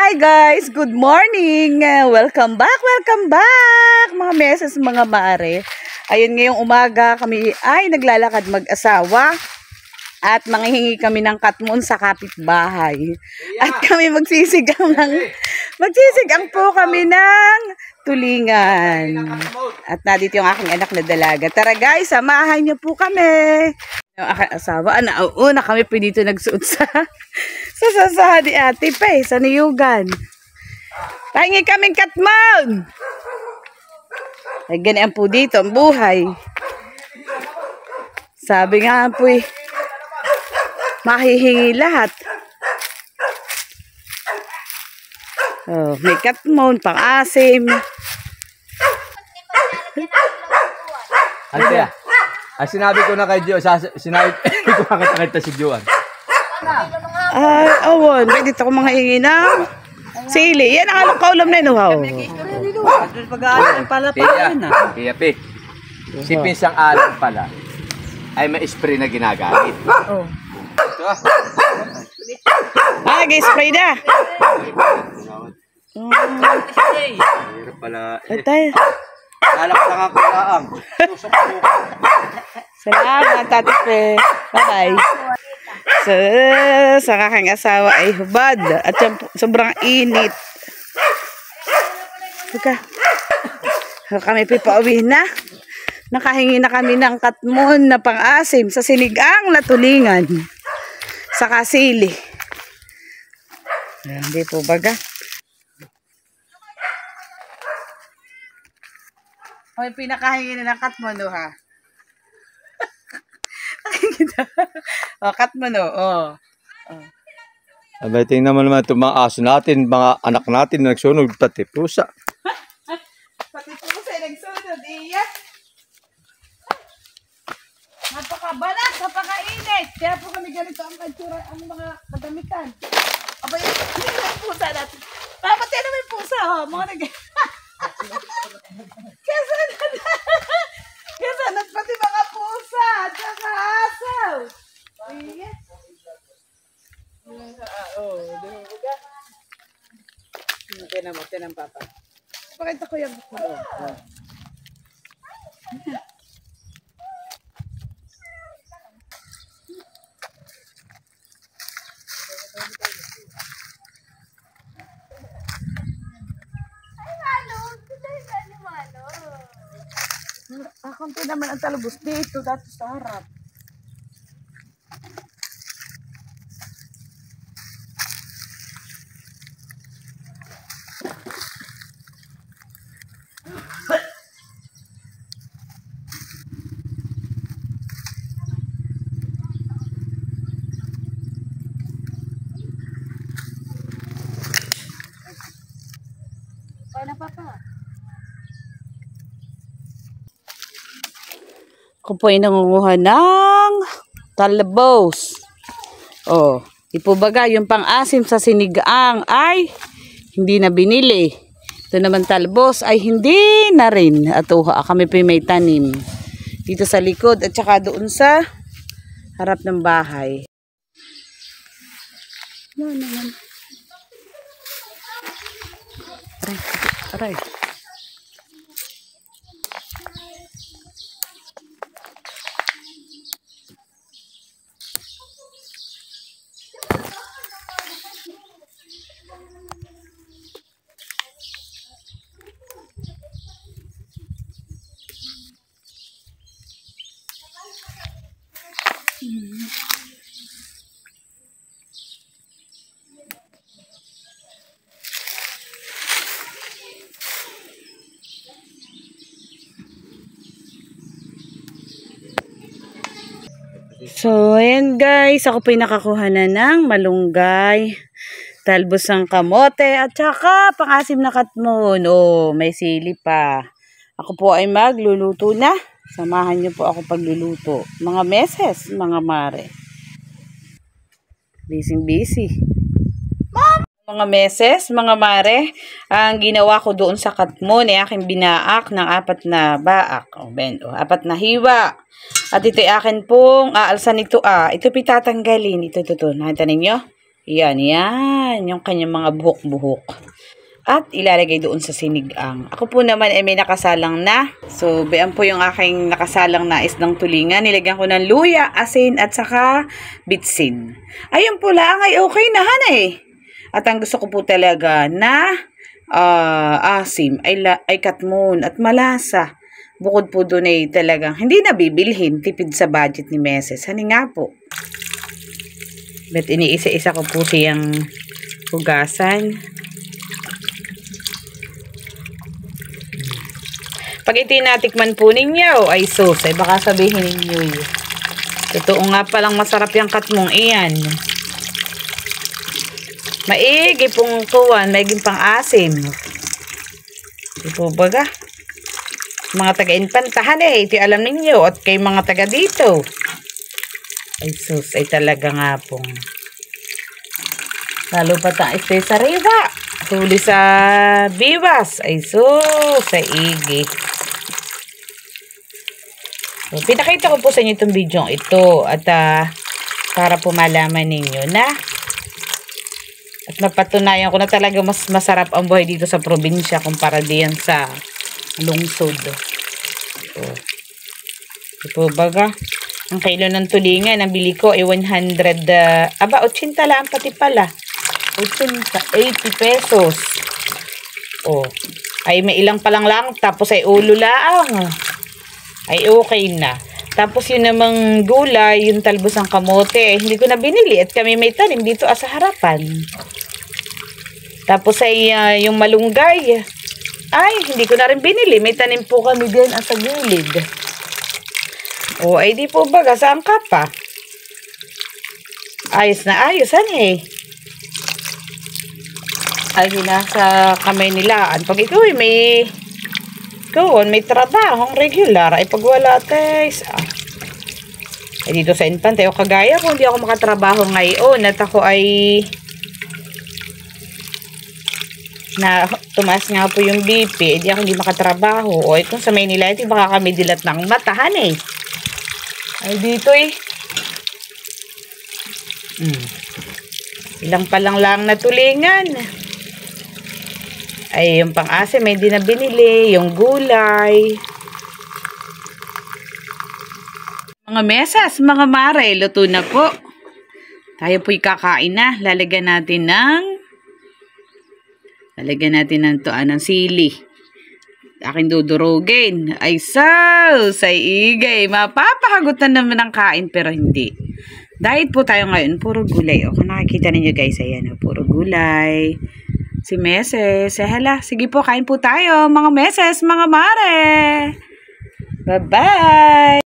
Hi guys, good morning. Welcome back mga meses, mga mare. Ayun, ngayong umaga kami ay naglalakad mag-asawa at manghihingi kami ng katmon sa kapitbahay. At kami magsisigang po kami ng tulingan. At nandito yung aking anak na dalaga. Tara guys, samahan niyo po kami. Yung aking asawa, nauna kami po dito nagsuot sa sasasahan ni Ate Pe, sa niyugan. Pahingi kaming katmon. Ay, ganyan po dito ang buhay. Sabi nga po mahihingi lahat. Oh, may katmon, pang-asim. Ate, sinabi ko na kay Gio, sinabi ko na kita si Gioan. Ay, awon, pwede dito ko mga hingi ng sili. Yan ang along kaulam na yun, wow. Pag-aalam pala yun, ha? Kaya, Pe, si Pinsang alam pala ay may spray na ginagamit. Oh. Nag-spray na. Hirap pala. Ay, tayo. Alak lang ako laang. Salamat, Ate Pe. Bye-bye. Sa aking asawa ay hubad at sobrang init. Kami pauwi na. Nakahingi na kami ng katmon na pang-asim sa sinigang na tulingan sa kasili. Hindi po baga. May pinakahingi na ng katmon, ha? Oh, katmon, oh. Abay, tingnan mo naman itong mga aso natin, mga anak natin na nagsunog, pati pusa. Pati pusa nagsunod, iya. Napakabalas, napakainit. Kaya po kami ganito ang katsura, ang mga kadamitan. Abay, hindi naman pusa natin. Pati naman yung pusa, oh. Mga Kasanat pati mga pusa at saka asaw. Iya. Tinan papa. Pakita ko yung buko. Akunti naman ang talubos dito, dato sa harap. Kaya na papa. Ako po ay nangunguha ng talbos. Oh, ipubaga yung pang-asim sa sinigang ay hindi na binili. Ito naman talbos ay hindi na rin. At kami po may tanim dito sa likod at saka doon sa harap ng bahay. No, naman. Aray. So, ayan guys, ako po yung nakakuha na ng malunggay, talbos ng kamote, at saka pang-asim na katmon. Oh, may sili pa. Ako po ay magluluto na. Samahan niyo po ako pagluluto. Mga meses, mga mare. Busy. Mga meses, mga mare, ang ginawa ko doon sa katmon ay aking binaak ng 4 na baak. O, 4 na hiwa. At ito ay akin pong aalsan ito. Ito pitatanggalin. Ito. Nakita ninyo? Yan, yung kanyang mga buhok-buhok. At ilalagay doon sa sinigang. Ako po naman ay may nakasalang na. So, bayan po yung aking nakasalang na isdang tulingan. Nilagyan ko ng luya, asin, at saka bitsin. Ayun po lang ay okay na eh. At ang gusto ko po talaga na asim ay katmon at malasa. Bukod po doon ay talagang hindi na bibilhin. Tipid sa budget ni Meses. Hani nga po. Bet iniisa-isa ko po siyang hugasan. Pag itinatikman po ninyo ay sus, ay baka sabihin ninyo totoo nga palang masarap yung katmong iyan. Maigi pong tuwan, maiging pang asim. Di po baga? Mga taga-inpantahan ito alam ninyo at kay mga taga dito. Ay sus, ay talaga nga pong. Lalo pa ta ito sa riba. Tuli sa biwas. Ay sus, sa igi. So, pinakita ko po sa inyo itong video ito. At para po malaman ninyo na. At mapatunayan ko na talaga mas masarap ang buhay dito sa probinsya kumpara diyan sa lungsod. So, ito baga. Ang kilo ng tulingan, ang bili ko ay 100, 80 lang pati pala. 80 pesos. Oh, ay may ilang pa lang tapos ay ulo lang. Ay okay na. Tapos yun namang gulay, yung talbos ng kamote, hindi ko na binili at kami may tanim dito sa harapan. Tapos ay yung malunggay, ay hindi ko na rin binili. May tanim po kami din sa gilid. O, ay di po baga, saan ka pa? Ayos na ayos, eh. Ay, nasa kamay nila. Pag ikaw may trabahong regular, ay pag wala, guys. Ay, dito sa Infante, o kagaya ko, hindi ako makatrabaho ngayon. At ako ay tumaas nga po yung BP, hindi ako hindi makatrabaho. O, kung sa Maynila, ito baka kami dilat ng matahan, Ay, dito ilang pa lang na tulingan. Ay, yung pang-asim, may di na binili. Yung gulay. Mga mesas, mga mare, luto na po. Tayo po'y kakain na. Lalagyan natin ng sili. Aking dudurugin. Ay sa igay. Mapapakagutan naman ng kain pero hindi. Diet po tayo ngayon. Puro gulay. O, kung nakikita ninyo guys, ayan. Puro gulay. Si Meses. Hala, sige po, kain po tayo. Mga Meses, mga mare. Bye-bye.